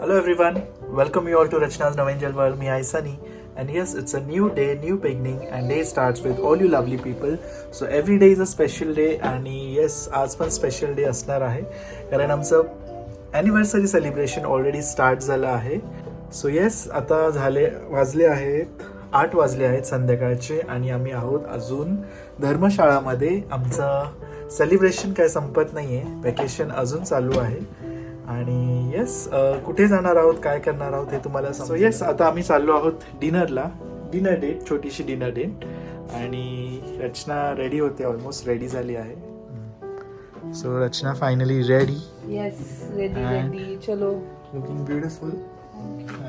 Hello everyone, welcome you all to Rachna's Navangel World. Me, I Sunny, and yes, it's a new day, new beginning, and day starts with all you lovely people. So every day is a special day, आणि yes, आज पण special day असणार आहे कारण आमचं anniversary celebration already start झालं आहे. So yes, आता वाजले आहेत 8 वाजले आहेत संध्याकाळचे आणि आम्ही आहोत अजून धर्मशाळामध्ये. आमचं सेलिब्रेशन काय संपत नाही आहे, वेकेशन अजून चालू आहे. आणि येस, कुठे जाणार आहोत, काय करणार आहोत हे तुम्हाला सो येस, आता आम्ही चाललो आहोत डिनरला. डिनर डेट, छोटीशी डिनर डेट. आणि रचना रेडी होते, ऑलमोस्ट रेडी झाली आहे. So Rachna finally ready. Yes, ready. चलो. Looking beautiful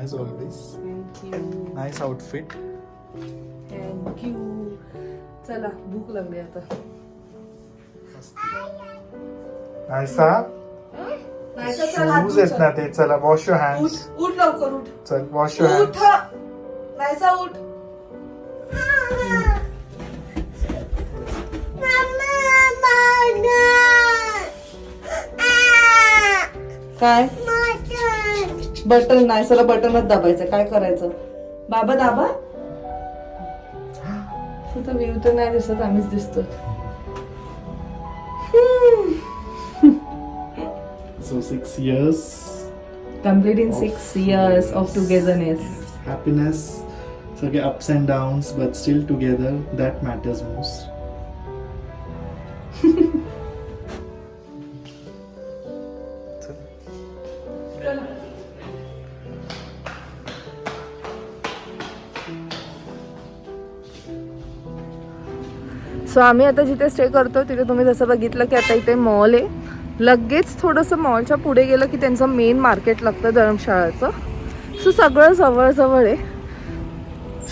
as always. Thank you. Nice outfit. Thank you. चला, भूक लागली आता. नायसा शूज आहेत ना ते, चला वॉश युअर हँड्स. उठ लवकर, उठ. चल वॉश युअर उठ हँड्स. नायसा, उठ. काय बटन? नायसाला बटनच दाबायचं. काय करायचं? बाबा दाबा. तुझा व्ह्यू तर नाही दिसत, आम्हीच दिसतो. So 6 years. Completing 6 years of togetherness. Happiness, सगळे ups and downs, but still together. That matters most. So आम्ही आता जिथे स्टे करतो तिथे तुम्ही जसं बघितलं की आता इथे मॉल आहे. लगेच थोडंसं मॉलच्या पुढे गेलं की त्यांचं मेन मार्केट लागतं धर्मशाळाचं. सो सगळं जवळ आहे.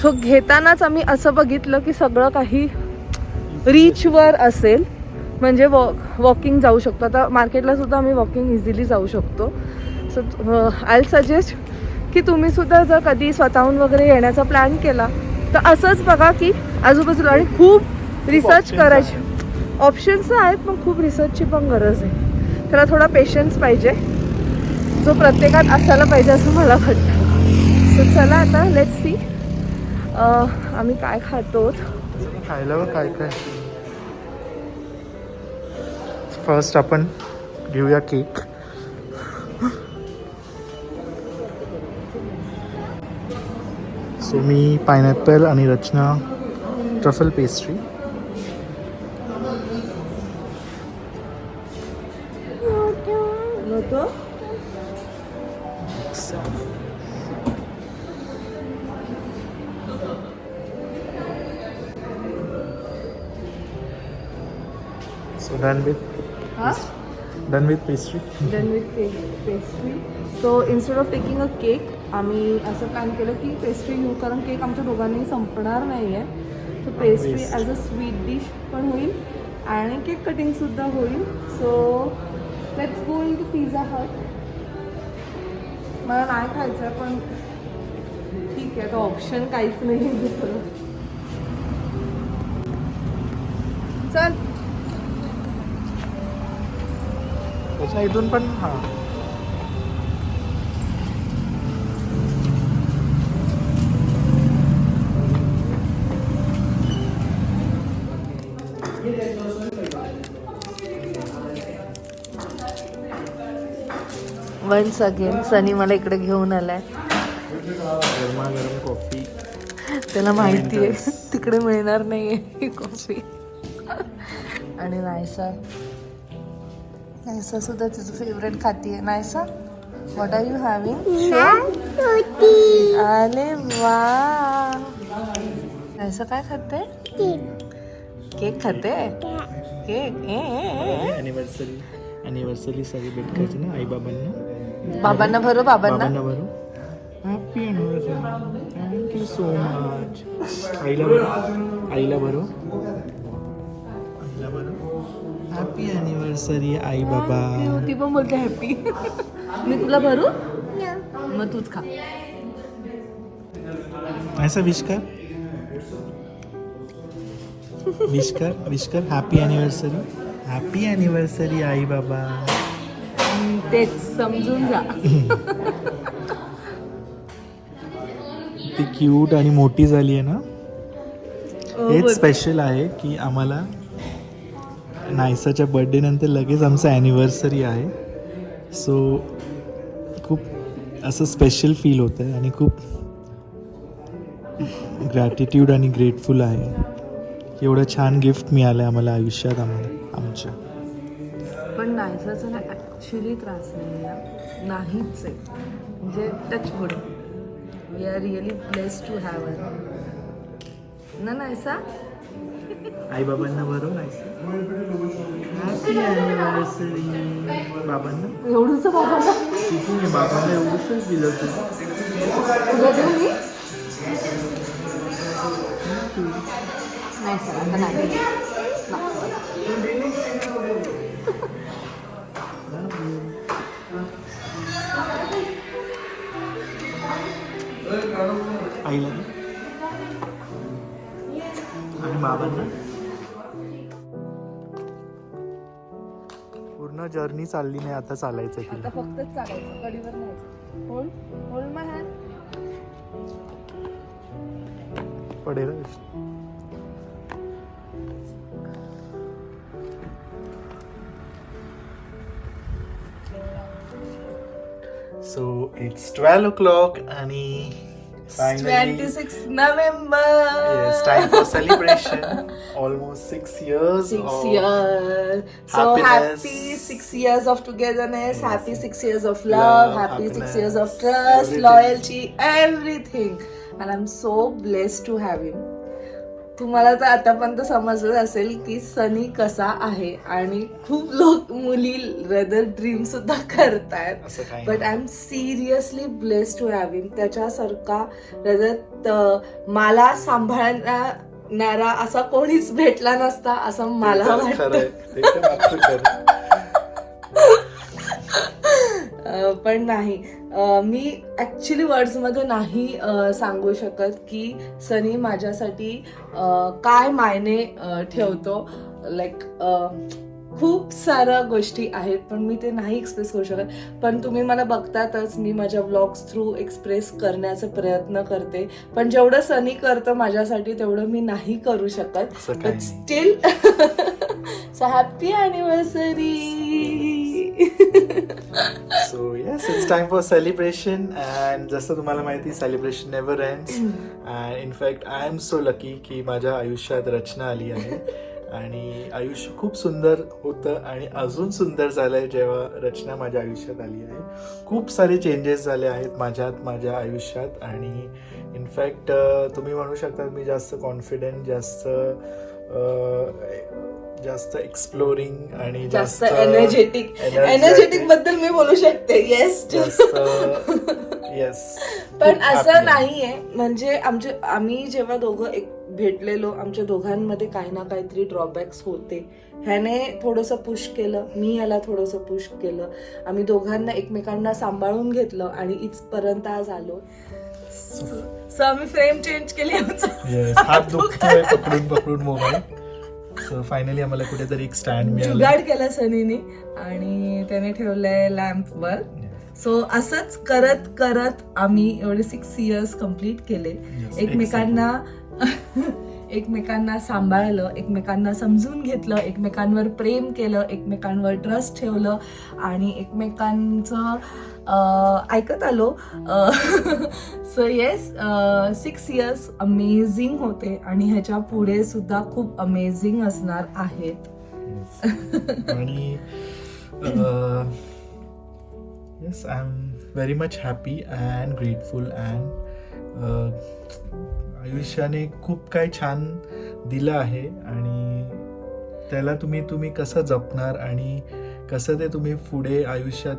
सो घेतानाच आम्ही असं बघितलं की सगळं काही रीचवर असेल, म्हणजे वॉकिंग जाऊ शकतो. आता मार्केटला सुद्धा आम्ही वॉकिंग इझिली जाऊ शकतो. सो आय सजेस्ट की तुम्ही सुद्धा जर कधी स्वतःहून वगैरे येण्याचा प्लॅन केला तर असंच बघा की आजूबाजूला. आणि खूप रिसर्च करायची ऑप्शन्स आहेत, पण खूप रिसर्चची पण गरज आहे. त्याला थोडा पेशन्स पाहिजे, जो प्रत्येकात असायला पाहिजे असं मला वाटतं. सो चला आता लेट्स सी आम्ही काय खातो. खायला काय काय. फर्स्ट आपण घेऊया केक. सो मी पायनॅपल आणि Rachna truffle pastry. So done with pastry. Done with pastry. So instead of taking a cake, आम्ही असं प्लॅन केलं की पेस्ट्री घेऊ, कारण केक आमच्या दोघांनी संपणार नाही आहे. So pastry as a sweet dish पण होईल आणि केक कटिंगसुद्धा होईल. So let's go into Pizza Hut. मला नाही खायचं पण ठीक आहे, तो ऑप्शन काहीच नाही दुसरं. चल. त्याच्या इथून पण हां. वन्स अगेन सनी मला इकडे घेऊन आलाय. गरमागरम कॉफी. त्याला माहिती आहे तिकडे मिळणार नाही आहे ही कॉफी. आणि नायसा सुद्धा तिचं फेवरेट खातीये. Naisa, what are you having? अरे वा. नायसा काय खाते? केक खाते. केक. ॲनिव्हर्सरी सेलिब्रेट करायची ना आई बाबांना. बाबांना भरो. बाबांना भरो. Happy anniversary. Thank you so much. आईला भरो. हॅपी ॲनिव्हर्सरी आई बाबा. ती पण बोलते हॅपी. मी तुला भरू? मग तूच खा. ऐसा विश कर. विश कर. हॅपी ॲनिव्हर्सरी आई बाबा. तेच समजून जा. किती क्यूट आणि मोठी झाली आहे ना. हेच स्पेशल आहे की आम्हाला नायसाच्या बर्थडे नंतर लगेच आमचं ॲनिव्हर्सरी आहे. सो खूप असं स्पेशल फील होतं आहे आणि खूप ग्रॅटिट्यूड आणि ग्रेटफुल आहे. एवढं छान गिफ्ट मिळालं आहे आम्हाला आयुष्यात आमच्या. पण नायसाचा ना ॲक्च्युली त्रास नाही आहे, नाहीच आहे. म्हणजे touchwood, we are really blessed to have her ना नायसा. आई बाबांना बरोबर आहे. हॅपी ॲनिव्हर्सरी बाबांना. एवढंच बाबाला किती बाबांना एवढंच दिलं तुला देऊ मी नाही सर आता नाही आईला आणि बाबांना. पूर्ण जर्नी चालली नाही, आता चालायचं आता तिला. फक्त चालायचं, कडीवर न्यायचं. होल्ड होल्ड माय हँड. पडेल. So it's 12 o'clock आणि finally 26 November. yes, time for celebration. Almost 6 years. 6 of years. So happiness. happy 6 years of togetherness. Yes. Happy 6 years of love. Happy 6 happiness, years of trust, everything. loyalty, everything. And I'm so blessed to have him. तुम्हाला तर आतापर्यंत समजलं असेल की सनी कसा आहे आणि खूप लोक मुली रेदर ड्रीम सुद्धा करतायत. असं काही but I am seriously blessed to have him. त्याच्यासारखा रेदर मला सांभाळणारा असा कोणीच भेटला नसता असं मला वाटतं. पण नाही, मी ॲक्च्युली वर्ड्समध्ये नाही सांगू शकत की सनी माझ्यासाठी काय मायने ठेवतो. लाईक खूप साऱ्या गोष्टी आहेत पण मी ते नाही एक्सप्रेस करू शकत. पण तुम्ही मला बघतातच, मी माझ्या व्लॉग्स थ्रू एक्सप्रेस करण्याचा प्रयत्न करते. पण जेवढं सनी करतं माझ्यासाठी तेवढं मी नाही करू शकत. But still so happy anniversary. So yes, it's time for celebration and जसं तुम्हाला माहिती celebration never ends. And in fact I am so lucky की माझ्या आयुष्यात रचना आली आहे आणि आयुष्य खूप सुंदर होतं आणि अजून सुंदर झालंय जेव्हा रचना माझ्या आयुष्यात आली आहे. खूप सारे चेंजेस झाले आहेत माझ्या आयुष्यात आणि इनफॅक्ट तुम्ही म्हणू शकता मी जास्त कॉन्फिडंट, जास्त एक्सप्लोरिंग आणि जास्त एनर्जेटिक बद्दल मी बोलू शकते. Yes yes. पण असं नाहीये, म्हणजे आम्ही जेव्हा दोघं भेटलेलो आमच्या दोघांमध्ये काही ना काहीतरी ड्रॉबॅक्स होते. ह्याने थोडंसं पुश केलं, मी ह्याला थोडंसं पुश केलं. आम्ही दोघांना एकमेकांना सांभाळून घेतलं आणि इथपर्यंत आज आलो. सो आम्ही फ्रेम चेंज केली. हात दुखतोय पकडून मोबाईल. सो फायनली आम्हाला कुठेतरी एक स्टँड मिळाला. जुगाड केला सनीने आणि त्याने ठेवलंय लॅम्पवर. सो असंच करत करत आम्ही एवढे 6 years कम्प्लीट केले. एकमेकांना सांभाळलं, एकमेकांना समजून घेतलं, एकमेकांवर प्रेम केलं, एकमेकांवर ट्रस्ट ठेवलं आणि एकमेकांचं ऐकत आलो. सो येस, 6 years अमेझिंग होते आणि ह्याच्या पुढे सुद्धा खूप अमेझिंग असणार आहेत. आणि yes, I am very much happy and grateful and आयुष्याने खूप काही छान दिलं आहे आणि त्याला तुम्ही कसं जपणार आणि कसं ते तुम्ही पुढे आयुष्यात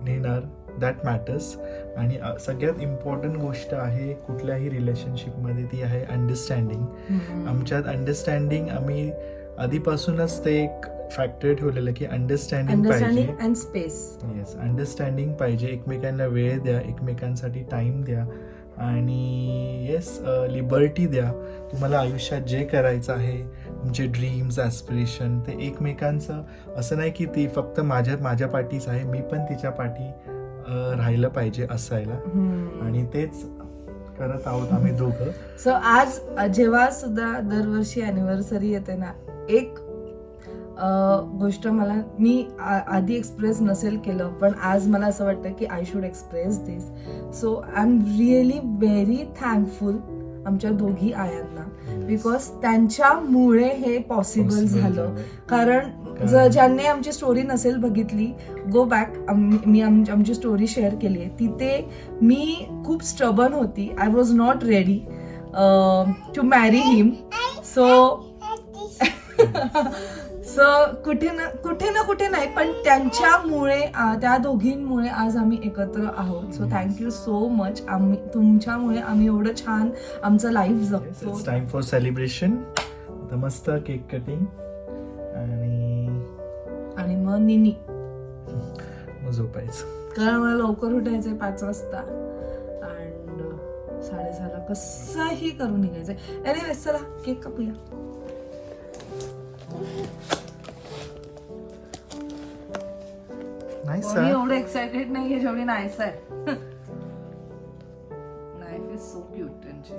नेणार, दॅट मॅटर्स. आणि सगळ्यात इम्पॉर्टंट गोष्ट आहे कुठल्याही रिलेशनशिपमध्ये ती आहे अंडरस्टँडिंग. आमच्यात अंडरस्टँडिंग आम्ही आधीपासूनच ते एक फॅक्टर ठेवलेलं की अंडरस्टँडिंग पाहिजे अँड स्पेस. येस, अंडरस्टँडिंग पाहिजे. एकमेकांना वेळ द्या, एकमेकांसाठी टाइम द्या आणि येस, लिबर्टी द्या. तुम्हाला आयुष्यात जे करायचं आहे, तुमचे ड्रीम्स, ॲस्पिरेशन, ते एकमेकांचं असं नाही की ती फक्त माझ्या पाठीच आहे, मी पण तिच्या पाठी राहिलं पाहिजे असायला. आणि तेच करत आहोत आम्ही दोघं. सो आज जेव्हा सुद्धा दरवर्षी अॅनिव्हर्सरी येते ना, एक गोष्ट मी आधी एक्सप्रेस नसेल केलं, पण आज मला असं वाटतं की I should express this. So I am really very thankful आमच्या दोघी आयांना, बिकॉज त्यांच्यामुळे हे पॉसिबल झालं. कारण ज्यांनी आमची स्टोरी नसेल बघितली, गो बॅक. मी आमची स्टोरी शेअर केली आहे. तिथे मी खूप स्टबन होती. I was not ready to marry him. So कुठे ना कुठे नाही, पण त्यांच्यामुळे, त्या दोघींमुळे आज आम्ही एकत्र आहोत. So thank you so much. तुमच्यामुळे आम्ही एवढं छान आमचं लाईफ जगतो. It's time for celebration. आता मस्त केक कटिंग आणि मग निनी मग झोपायचं. कारण मला लवकर उठायचंय 5 वाजता आणि 6:30ला कसंही करून निघायचंय. एनिवेज चला केक कापूया. नाही मी एवढं एक्साइटेड नाहीये जेवढी नाईस आहे. नाईफ इज सो क्यूट त्यांची.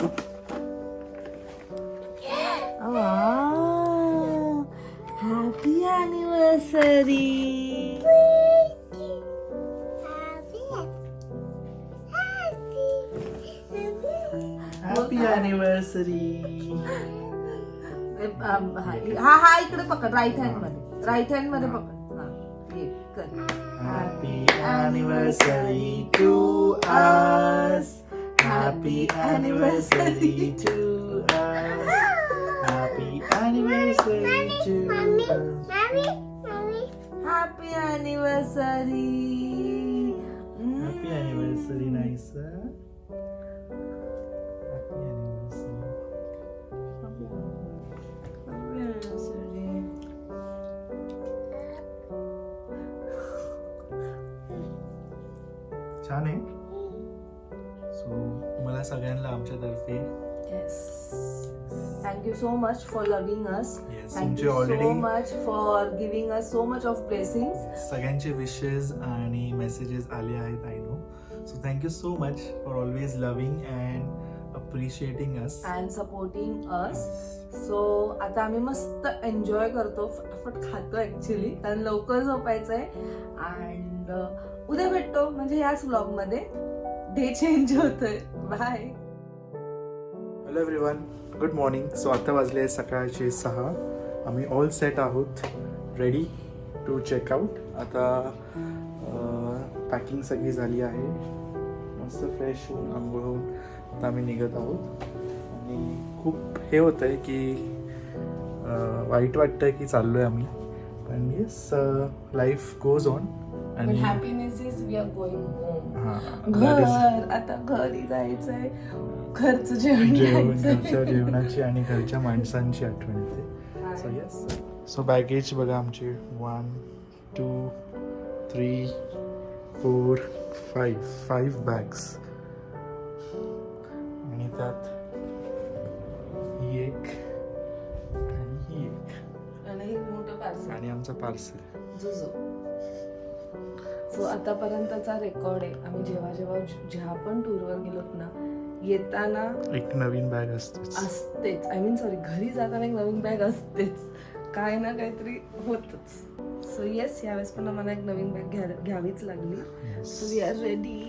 Happy anniversary. Happy anniversary. हा इकडे पकड. राईट हँड मध्ये पकड. Happy anniversary to us. Happy anniversary to us. Happy anniversary to us. Happy anniversary. Happy anniversary, Naisa. Happy anniversary. Happy anniversary. छान आहे. So तुम्हाला सगळ्यांना आमच्यातर्फे thank you so much for loving us. Yes, thank you already- so much for giving us so much of blessings. सगळ्यांचे wishes आणि messages आले आहेत. I know. So thank you so much for always loving and appreciating us and supporting us. So आता आम्ही मस्त enjoy करतो, फटाफट खातो ऍक्च्युली, कारण लवकर झोपायचंय. अँड उद्या भेटतो, म्हणजे याच व्लॉग मध्ये. डे चेंज होतोय. Bye. Hello everyone, good morning. So आता वाजले सकाळचे 6. आम्ही ऑल सेट आहोत, रेडी टू चेकआउट. आता पॅकिंग सगळी झाली आहे. मस्त फ्रेश होऊन आंघोळ होऊन आता आम्ही निघत आहोत. आणि खूप हे होतं आहे की वाईट वाटतं की चाललो आहे आम्ही, पण येस, लाईफ गोज ऑन. आणि happiness is we are going home. घर आता घरी जायचंय, घरचं जेवण घरच्या खायचंय. जेवणाची आणि घरच्या माणसांची आठवण येते. So yes. सो बॅगेज बघा आमचे 1 2 3 4 5 बॅग्स. आणि त्यात ही एक आणि ही एक आणि एक मोठं पार्सल आणि आमचं पार्सल. जुजो. सो आतापर्यंतचा रेकॉर्ड आहे. आम्ही जेव्हा ज्या पण टूरवर गेलोत ना, येताना एक नवीन बॅग असतेच. आय मीन सॉरी, घरी जाताना एक नवीन बॅग असतेच. काय ना काहीतरी होतच. सो येस, यावेळेस पण आम्हाला एक नवीन बॅग घ्यावीच लागली. So we are ready.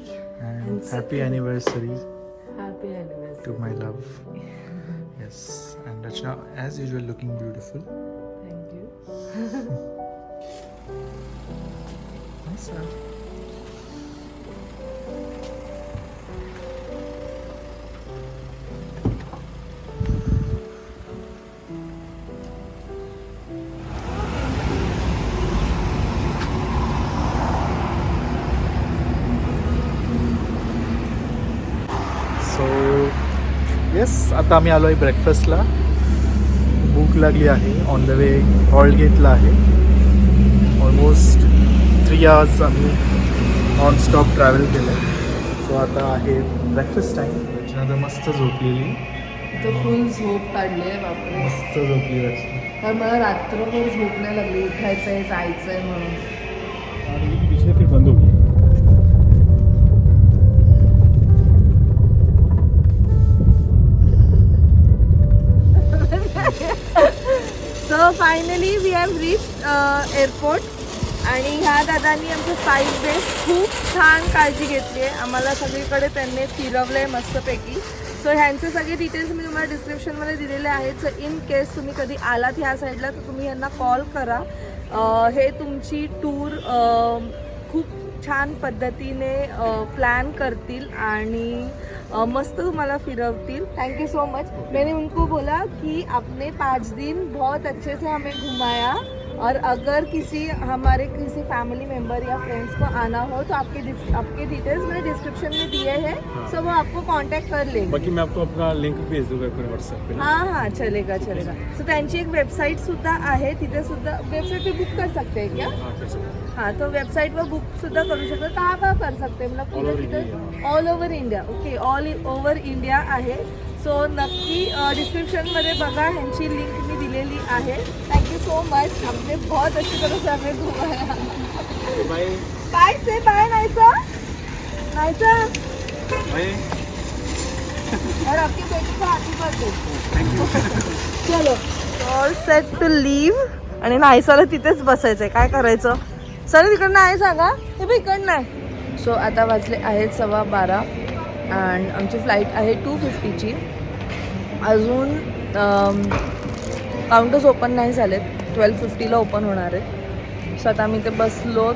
Happy anniversary happy anniversary to my love. Yes. And Rachana as usual looking beautiful. Thank you. So yes, आता आम्ही आलो आहे ब्रेकफास्टला. भूक लागली आहे. ऑन द वे हॉलगेटला आहे. ऑलमोस्ट 3 hours आम्ही नॉनस्टॉप ट्रॅव्हल केलं आहे. सो आता आहे ब्रेकफास्ट टाईम. रचना तर मस्त झोपलेली, तर फुल झोप काढली आहे. बापरे, मस्त झोपली रचना. कारण मला रात्रभर झोप नाही लागली. उठायचंय, जायचंय म्हणून. और पीछे फिर बंद हो गई. हॅव रिच एअरपोर्ट आणि ह्या दादांनी आमचं साईड बेस खूप छान काळजी घेतली आहे. आम्हाला सगळीकडे त्यांनी फिरवलं आहे मस्तपैकी. सो ह्यांचे सगळे डिटेल्स मी तुम्हाला डिस्क्रिप्शनमध्ये दिलेले आहेत. सो इन केस तुम्ही कधी आलात ह्या साईडला तर तुम्ही यांना कॉल करा. हे तुमची टूर खूप छान पद्धतीने प्लान करतील आणि मस्त तुम्हाला फिरवतील. Thank you so much. मैंने उनको बोला कि आपने 5 दिन बहुत अच्छे से हमें घुमाया और अगर हमारे किसी फैमिली मेम्बर या फ्रेंड्स को आना हो तो आपके डिटेल्स मैंने डिस्क्रिप्शन में दिए हैं. सो वो आपको कांटेक्ट कर लेंगे. बाकी मैं आपको अपना लिंक भेज दूंगा अपने व्हाट्सएप पे. हाँ चलेगा. सो त्यांची एक वेबसाईट सुद्धा आहे. तिथे सुद्धा वेबसाईट पे बुक कर सकते हैं क्या? हाँ कर सकते हैं. हाँ तो वेबसाईटवर बुक सुद्धा करू शकतो. कहाँ कर सकते मतलब all over India. Okay all over India आहे. सो नक्की डिस्क्रिप्शनमध्ये बघा. ह्यांची लिंक मी दिलेली आहे. Thank you so much. आपने बहुत अच्छी तरह से हमें घुमाया. बाय बाय से बाय नायसा बाय. और आपकी बेटी को हैप्पी बर्थडे. चलो ऑल सेट टू लीव. आणि नायसाला तिथेच बसायचंय. काय करायचं? सर तिकडनं आहे सांगा. हे बघ इकडनं आहे. सो आता वाजले आहेत 12:15 आणि आमची फ्लाईट आहे 2:50ची. अजून काउंटर्स ओपन नाही झालेत. 12:50ला ओपन होणार आहेत. सो आता आम्ही इथे बसलो.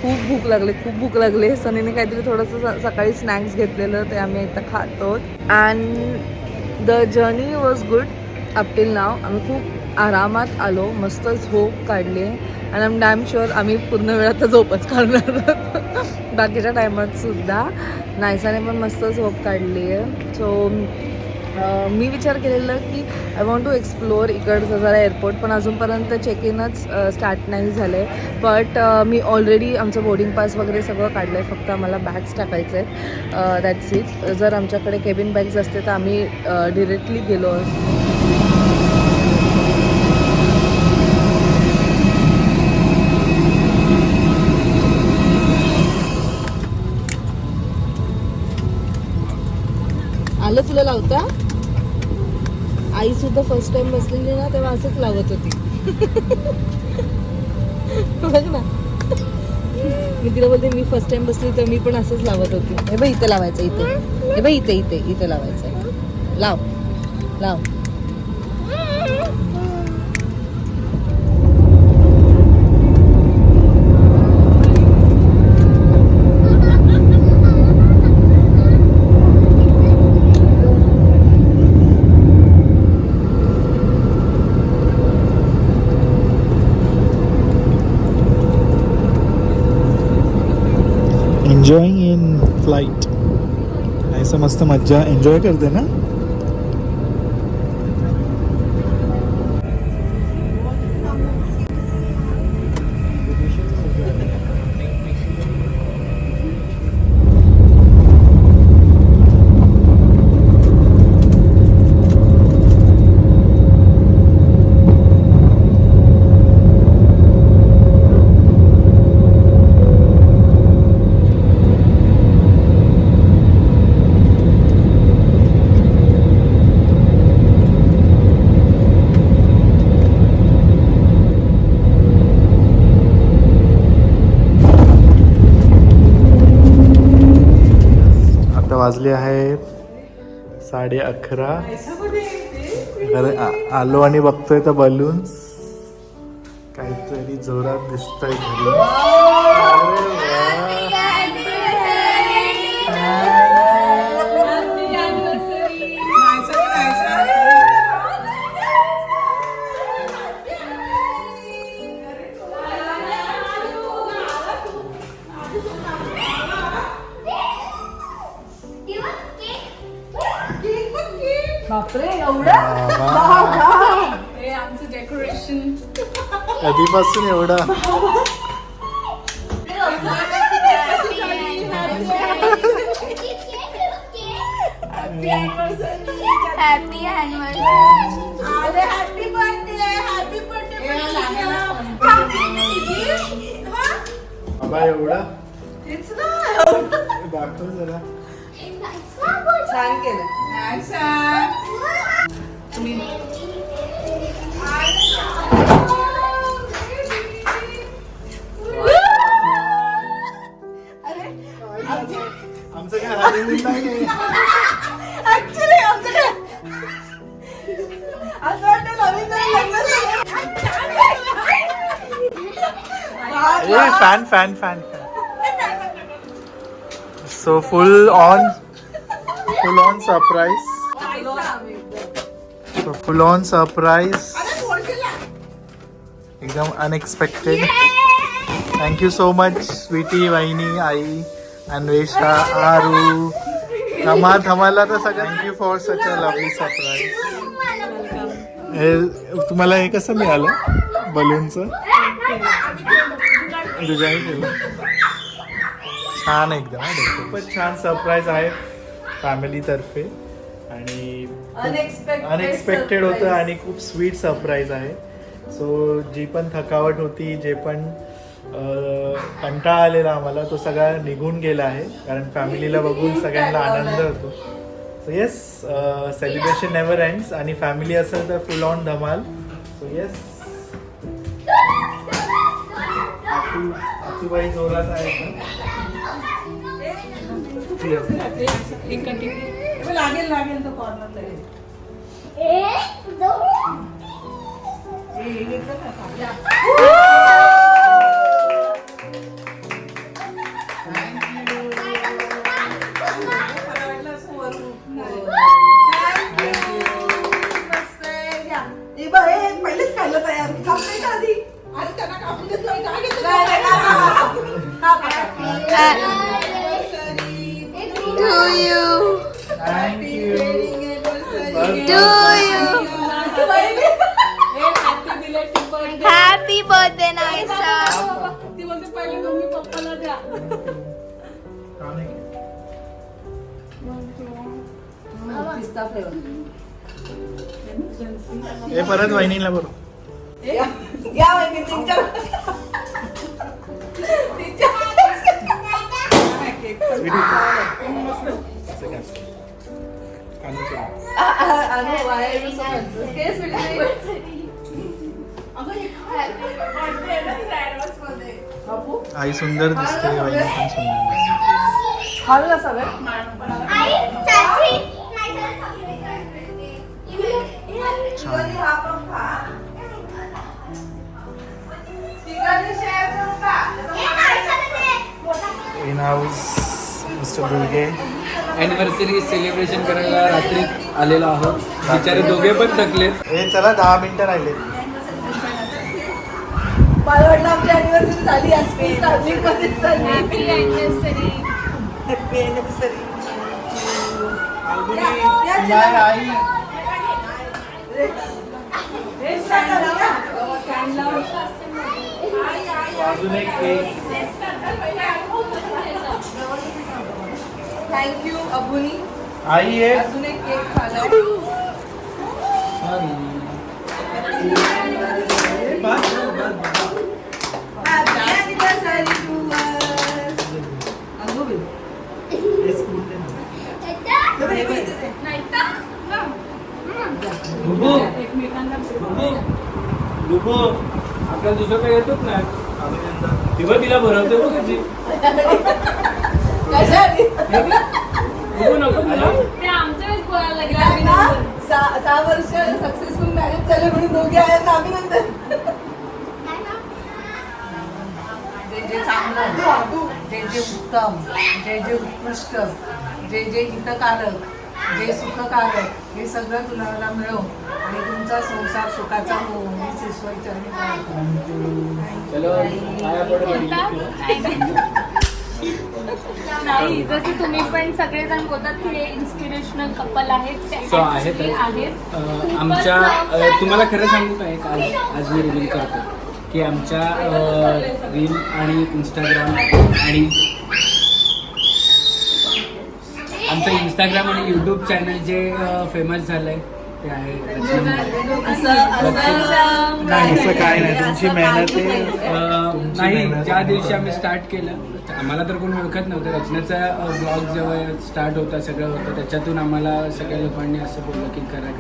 खूप भूक लागले. सनीने काहीतरी थोडंसं सकाळी स्नॅक्स घेतलेलं ते आम्ही इथं खातो. And the journey was good up till नाव. आम्ही खूप आरामात आलो. मस्त झोप काढली आहे आणि आय एम डॅम शुअर आम्ही पूर्ण वेळात झोपच काढणार बाकीच्या टायमात सुद्धा. नायसाने पण मस्त झोप काढली आहे. सो मी विचार केलेलं की आय वॉन्ट टू एक्सप्लोअर इकडचं जरा एअरपोर्ट. पण अजूनपर्यंत चेक इनच स्टार्ट नाही झालं आहे. बट मी ऑलरेडी आमचं बोर्डिंग पास वगैरे सगळं काढलं आहे. फक्त आम्हाला बॅग्स टाकायचे आहेत. That's it. जर आमच्याकडे केबिन बॅग्स असते तर आम्ही डिरेक्टली गेलो असतो. आलं तुला लावता? आई सुद्धा फर्स्ट टाइम बसलेली ना तेव्हा असंच लावत होती. बघ ना. मी तिला बोलते मी फर्स्ट टाइम बसली तर मी पण असंच लावत होती. हे बघ इथे लावायचं. इथे हे बघ इथे लावायचं. लाव. Enjoying in flight. ऐसा मस्त मज्जा एन्जॉय करते ना. वाजले आहेत 11:30. आलो आणि बघतोय तर बलून्स काहीतरी जोरात दिसतंय घरी. बापरे एवढा हे आमचं डेकोरेशन कधीपासून एवढा. Happy anniversary. अरे हॅपी बर्थडे बाबा एवढा तेच ना दाखव जरा. छान केलं. तुम्ही आमचं काय honeymoon नाहीये. ऍक्च्युली आमचं काय असं वाटतं नवीन नवीन लग्न ए, fan, fan, fan. So full on surprise. So full on surprise. एकदम unexpected. Thank you so much sweetie, वहिनी, आई, अन्वेषा, आरू, धमाला तर सगळं. Thank you for such a lovely surprise. तुम्हाला हे कसं मिळालं बलूनचं? डिझाईन केलं छान एकदम. खूपच छान सरप्राईज आहे फॅमिलीतर्फे आणि अनएक्सपेक्टेड होतं आणि खूप स्वीट सरप्राईज आहे. सो जी पण थकावट होती, जे पण कंटाळा आलेला आम्हाला, तो सगळा निघून गेला आहे. कारण फॅमिलीला बघून सगळ्यांना आनंद होतो. So yes, celebration never ends आणि फॅमिली असेल तर फुल ऑन धमाल. सो येस, आतूबाई जोरात आहे लागेल तो कॉर्नर लागेल. पहिलेच खायला तयार आधी त्यांना कापून देत नाही. To you. Thank you. To you. Happy birthday, Naisa. हे परत वहिनीला बरोबर. आई सुंदर दिसते, वहिनी पण सुंदर in house. Mister Durge anniversary celebration करायला रात्री आलेलो आहोत. बिचारे दोघे पण थकलेत. हे चला 10 मिनिटं राहिले. मला वाटलं आमची अॅनिव्हर्सरी झाली असते. ट्रॅव्हलिंगमध्येच झाली. Happy anniversary. Happy anniversary. आई अजून एक केक. थँक्यू अबुनी. आई आहे. अजून एक केक खाला. Happy anniversary to us. आपल्याला दुसरं काही येतच नाही. तेव्हा तिला भरवते बघ कशी. नको तुला. ते आमच्या वेळेस बोलायला लागले. 6 वर्ष सक्सेसफुल मॅरेज झाले म्हणून दोघे आहेत. अभिनंदन. जे चांगलं, जे उत्तम, जे उत्कृष्ट, जे हितकारक, जे सुखकारक, हे सगळं तुला मिळो आणि तुमचा संसार सुखाचा हो. हीच ईश्वरचरणी प्रार्थना. चलो पाया पडू. नाही, जसं तुम्ही पण सगळेजण बोलतात की हे इन्स्पिरेशनल कपल आहेत. ते सो आहेत. actually आहेत. आमच्या तुम्हाला खरं सांगू का, एक आज मी रिव्हील करतो की आमच्या रील आणि इंस्टाग्राम आणि आमचं इंस्टाग्राम आणि यूट्यूब चॅनल जे फेमस झालं आहे ते आहे असं काय नाही, तुमची मेहनत आहे. नाही. ज्या दिवशी आम्ही स्टार्ट केलं, आम्हाला तर कोणी ओळखत नव्हतं. रचनाचा ब्लॉग जेव्हा स्टार्ट होता, सगळं होतं, त्याच्यातून आम्हाला सगळ्या लोकांनी असं बोललं की करा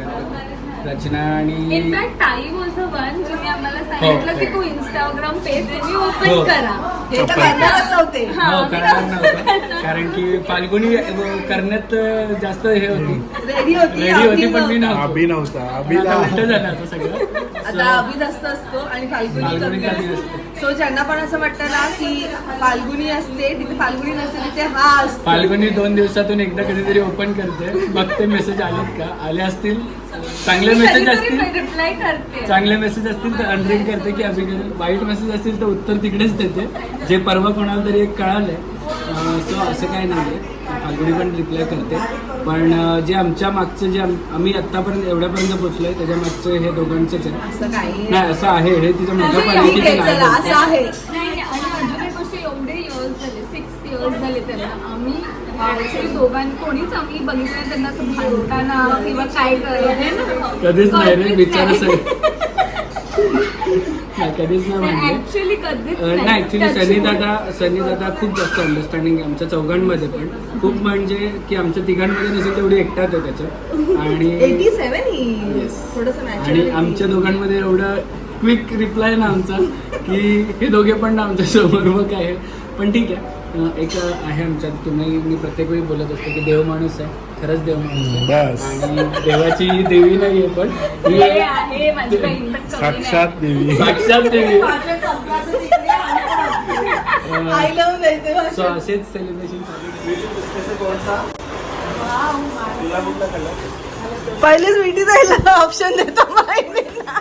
रचना. आणि इनफॅक्ट टाइम ऑल्सो वन, तुम्ही आम्हाला सांगितलं की तू इंस्टाग्राम पेज ओपन करा. हे तर करणारच नव्हते. हो करणार नव्हतं कारण की फाल्गुनी करण्यात जास्त हे होती, रेडी होती रेडी होती पण मी नव्हतो. अभि नव्हता. आता अभिला उलट झालं आता सगळं. आता अभि जास्त असतो आणि फाल्गुनी फाल्गुनी कमी कमी असतो. असते. सो ज्यांना पण असं वाटतं ना की फाल्गुनी असते तिथे फाल्गुनी नसते तिथे हा असतो. फाल्गुनी 2 दिवसातून एकदा कधीतरी ओपन करते, बघते मेसेज आलेत का, आले असतील चांगले मेसेज असतील, रिप्लाय करते. चांगले मेसेज असतील तर अनरीड करते की अभि करेल, वाईट मेसेज असतील तर उत्तर तिकडेच देते, जे परवा कोणाला तरी एक कळालंय. सो असं काय नाही आहे, फाल्गुनी पण रिप्लाय करते. पण जे आमच्या मागचं जे आम्ही आत्तापर्यंत एवढ्यापर्यंत पोहोचलोय त्याच्या मागचं हे दोघांचंच आहे. असं काही नाही असं आहे, हे तिचं मोठं पण आहे की ठीक ते आहे, नाही चला बोलते. असं आहे. नाही आणि अजून एक गोष्ट, एवढे इयर्स झाले, 6 इयर्स झाले त्यांना. आम्ही ऍक्च्युली दोघांनी कोणीच आम्ही बघितलं नाही त्यांना असं भांडताना किंवा काय करायला. कधीच नाही रे, विचारच आहे. नाही, कधीच नाही म्हणले. ऍक्च्युली कधीच नाही ऍक्च्युली सनी दादा खूप जास्त अंडरस्टँडिंग आहे आमच्या चौघांमध्ये पण. खूप म्हणजे की आमच्या तिघांमध्ये नसेल तेवढी एकटाच आहे त्याच्यात. आणि 87 ही Yes. थोडंसं आणि natural. आमच्या दोघांमध्ये एवढं क्विक रिप्लाय ना आमचा की हे दोघे पण ना आमच्या समोर मग आहे. पण ठीक आहे, एक आहे आमच्यात, तुम्ही मी प्रत्येक वेळी बोलत असतो की देव माणूस आहे, खरंच देव माणूस आहे. बस. आणि देवाची ही देवी नाहीये पण ही हे आहे माझी बहीण पण कमी नाही. साक्षात देवी. साक्षात देवी. I love द्यायचे सो असेच सेलिब्रेशन चालू. पहिलेच विटी जायला ऑप्शन देतो माहितीला.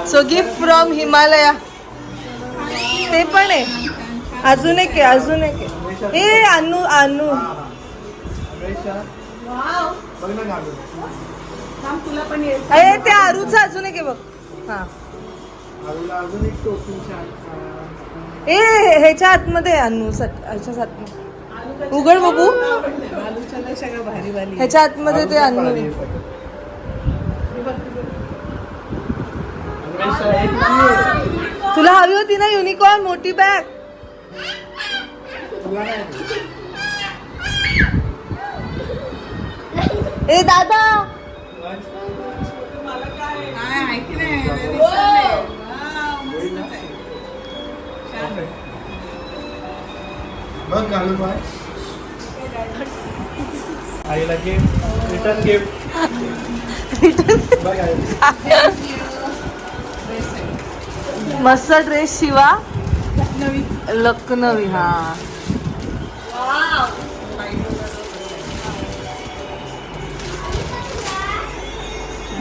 सो गिफ्ट फ्रॉम हिमालया ते पण आहे. अजून एक आहे, अजून एक आहे. ए अनु अनु अरे त्या आरूचं अजून एक आहे बघ. हा अजून एक टोपी छान. ए ह्याच्या आतमध्ये आहे, अनु ह्याच्या आतमध्ये उघड बघू. ह्याच्या आतमध्ये ते अनु आहे. तुला हवी होती ना युनिकॉर्न मोठी बॅग. ए दादा बघ घालून बाय. आईला गिफ्ट, रिटर्न गिफ्ट. बघ आई. मस्त ड्रेस शिवा लखनवी. हा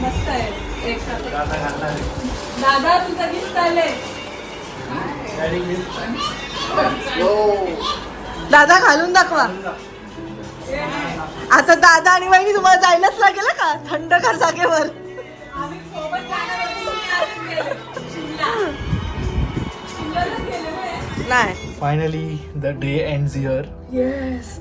मस्त आहे. दादा तुझं गिफ्ट आलंय. दादा घालून दाखवा. आता दादा आणि वहिनी तुम्हाला जायलाच लागेल का थंडगार जागेवर. नाही Finally, the day ends here. Yes.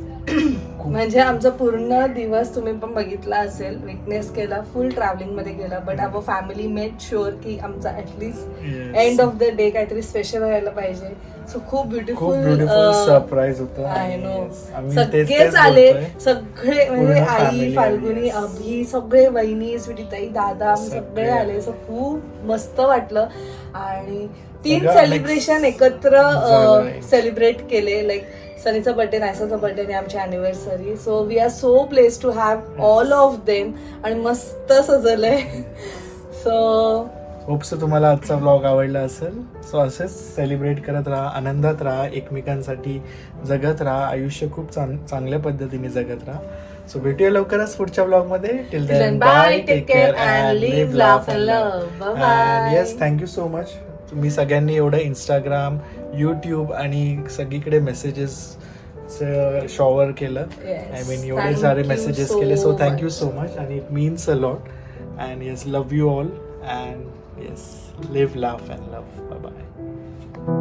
म्हणजे आमचा पूर्ण दिवस तुम्ही पण बघितला असेल, विटनेस केला, फुल ट्रॅव्हलिंग मध्ये गेला. But our family made sure की आमचा at least Yes. End of the day काहीतरी स्पेशल व्हायला पाहिजे. सो खूप खूप ब्युटिफुल ब्युटिफुल सरप्राईज होतं. I know. आम्ही तेच सगळेच आले, बोलतोय. सगळे म्हणजे पूर्ण आई, family फाल्गुनी, आली. अभि, सगळे वहिनी, स्वीटीताई, दादा सगळे सगळे आले. सो खूप मस्त वाटलं. आणि 3 सगळं सेलिब्रेशन एकत्र झालंय. सेलिब्रेट केले. लाईक सनीचा बर्थडे, नायसाचा बर्थडे आणि आमची anniversary. So we are so blessed to have all of them. आणि मस्त सजलंय. सो होप्स तुम्हाला आजचा ब्लॉग आवडला असेल. सो असेच सेलिब्रेट करत राहा, आनंदात राहा, एकमेकांसाठी जगत राहा, आयुष्य खूप चांगल्या पद्धतीने जगत राहा. सो भेटूया लवकरच पुढच्या ब्लॉगमध्ये. Till then bye, take care and live, laugh and love. Bye. Yes, thank you so much. तुम्ही सगळ्यांनी एवढं इंस्टाग्राम, यूट्यूब आणि सगळीकडे मेसेजेस शॉवर केलं. Yes. आय मीन एवढे Thank सारे you मेसेजेस so केले. So thank you much. So much आणि it means a lot. And yes, love you all. And yes, live, laugh and love. Bye bye.